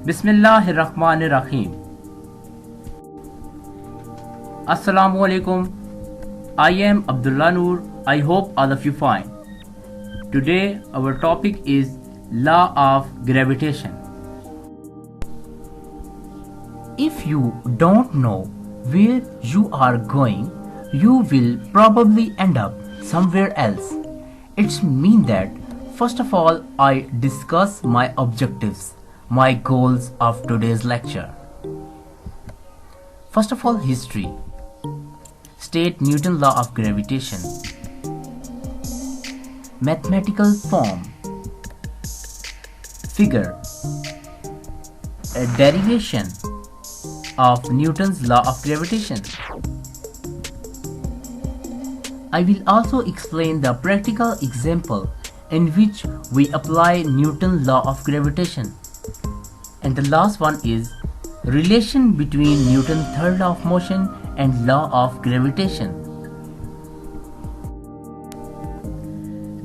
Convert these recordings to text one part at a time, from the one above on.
Bismillahirrahmanirrahim. Assalamu alaikum. I am Abdullah Noor. I hope all of you fine. Today our topic is law of gravitation. If you don't know where you are going, you will probably end up somewhere else. It's mean that first of all I discuss my objectives, my goals of today's lecture. First of all, history. State Newton's law of gravitation. Mathematical form. Figure. A derivation of Newton's law of gravitation. I will also explain the practical example in which we apply Newton's law of gravitation. And the last one is relation between Newton's third law of motion and law of gravitation.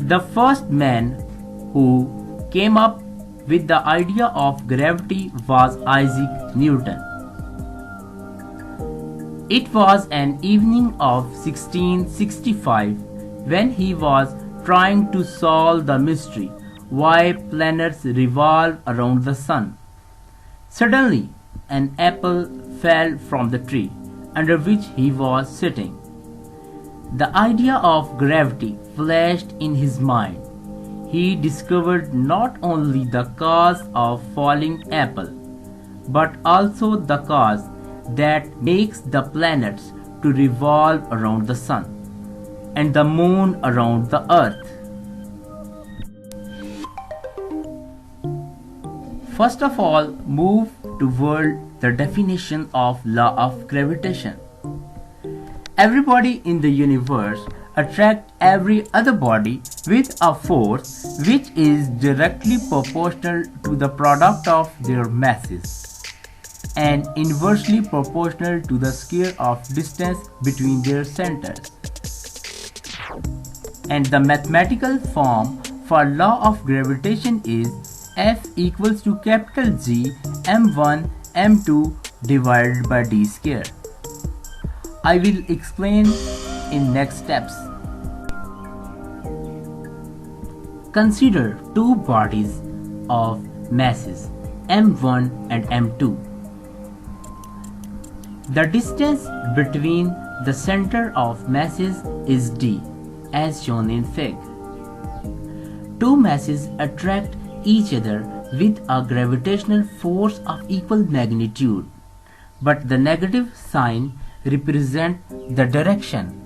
The first man who came up with the idea of gravity was Isaac Newton. It was an evening of 1665 when he was trying to solve the mystery why planets revolve around the sun. Suddenly, an apple fell from the tree under which he was sitting. The idea of gravity flashed in his mind. He discovered not only the cause of falling apple, but also the cause that makes the planets to revolve around the sun and the moon around the earth. First of all, move toward the definition of law of gravitation. Everybody in the universe attracts every other body with a force which is directly proportional to the product of their masses and inversely proportional to the square of distance between their centers. And the mathematical form for law of gravitation is F equals to capital G m1 m2 divided by d square. I will explain in next steps. Consider two bodies of masses m1 and m2. The distance between the center of masses is d, as shown in fig. Two masses attract each other with a gravitational force of equal magnitude, but the negative sign represents the direction.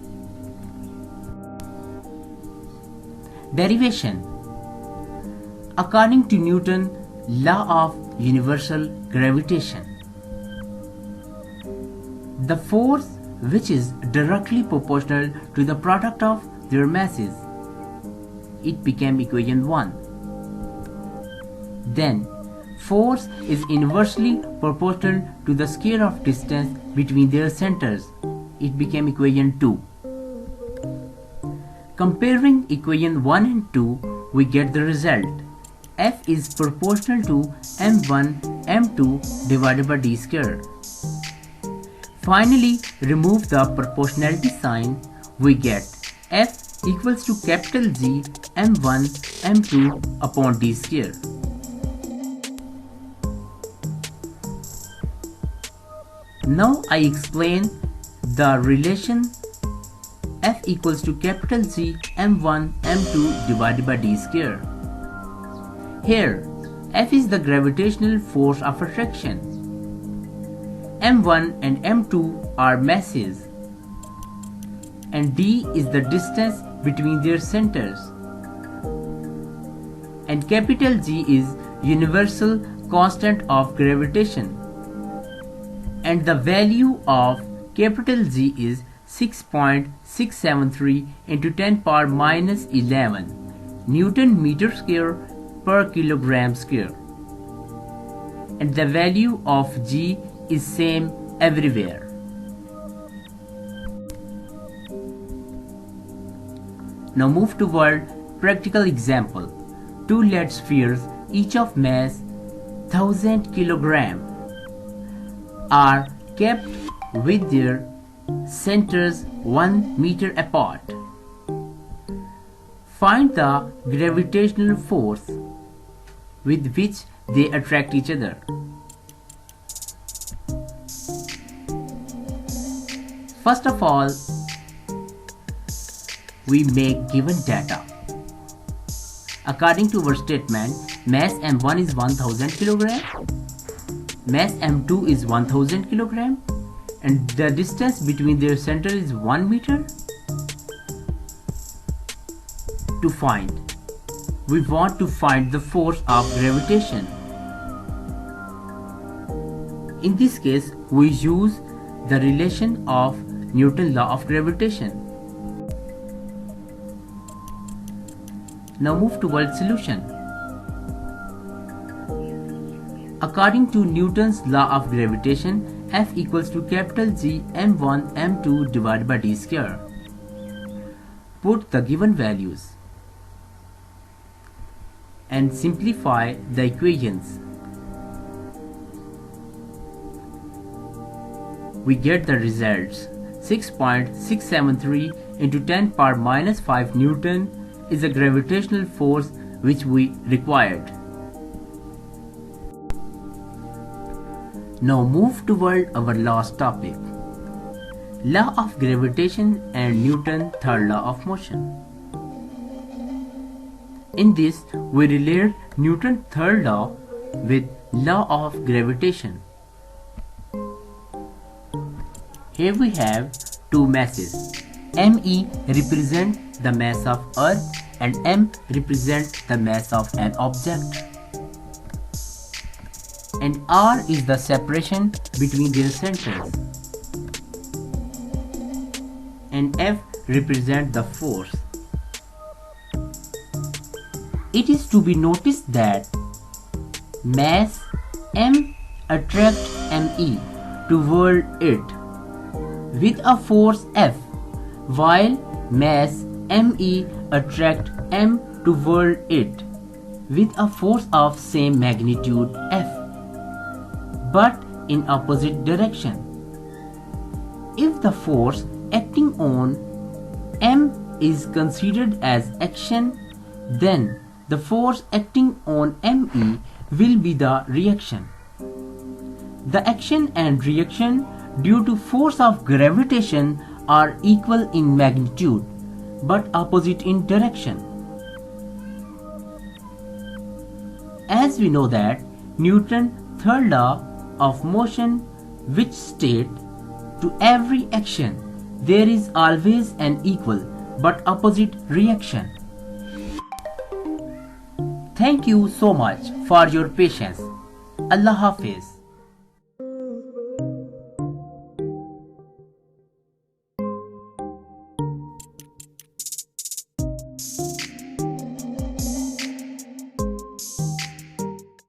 Derivation. According to Newton's law of universal gravitation, the force which is directly proportional to the product of their masses, it became equation 1. Then, force is inversely proportional to the square of distance between their centers. It became equation 2. Comparing equation 1 and 2, we get the result. F is proportional to m1 m2 divided by d square. Finally, remove the proportionality sign, we get F equals to capital G m1 m2 upon d square. Now I explain the relation F equals to capital G m1 m2 divided by d square. Here, F is the gravitational force of attraction. m1 and m2 are masses, and d is the distance between their centers, and capital G is universal constant of gravitation, and the value of capital G is 6.673 into 10 power minus 11 Newton meter square per kilogram square, and the value of G is same everywhere. Now move toward practical example. Two lead spheres, each of mass 1000 kilograms are kept with their centers 1 meter apart. Find the gravitational force with which they attract each other. First of all, we make given data. According to our statement, mass m1 is 1000 kg, mass m2 is 1000 kg, and the distance between their center is 1 meter. To find, we want to find the force of gravitation. In this case, we use the relation of Newton's law of gravitation. Now move towards solution. According to Newton's law of gravitation, F equals to capital G m1 m2 divided by d square. Put the given values and simplify the equations. We get the results. 6.673 into 10 power minus 5 Newton is the gravitational force which we required. Now move toward our last topic, law of gravitation and Newton's third law of motion. In this, we relate Newton's third law with law of gravitation. Here we have two masses. ME represents the mass of Earth and M represents the mass of an object. And R is the separation between their centers. And F represents the force. It is to be noticed that mass M attracts ME toward it with a force F, while mass ME attracts M toward it with a force of same magnitude F, but in opposite direction. If the force acting on M is considered as action, then the force acting on ME will be the reaction. The action and reaction due to force of gravitation are equal in magnitude but opposite in direction. As we know that Newton's third law of motion, which states to every action there is always an equal but opposite reaction. Thank you so much for your patience. Allah Hafiz.